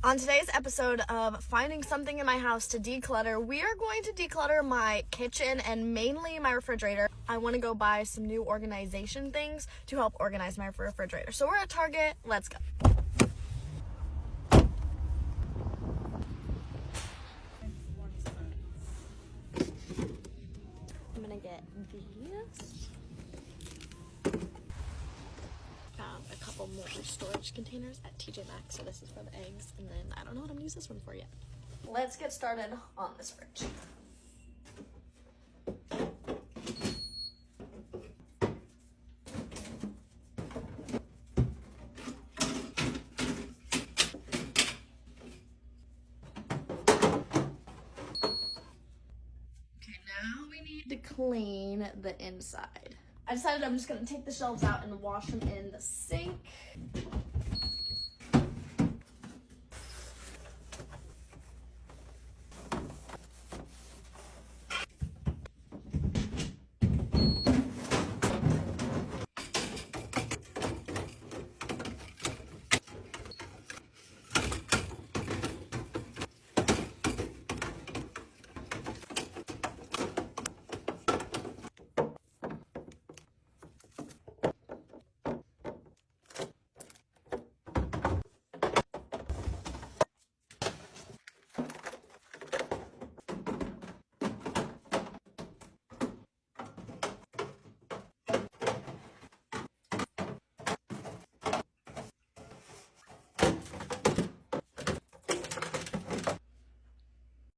On today's episode of Finding Something in My House to Declutter, we are going to declutter my kitchen and mainly my refrigerator. I want to go buy some new organization things to help organize my refrigerator. So we're at Target. Let's go. I'm going to get these. Found a couple more storage containers at TJ Maxx, so this is for the eggs, and then I don't know what I'm gonna use this one for yet. Let's get started on this fridge. Okay, now we need to clean the inside. I decided I'm just gonna take the shelves out and wash them in the sink.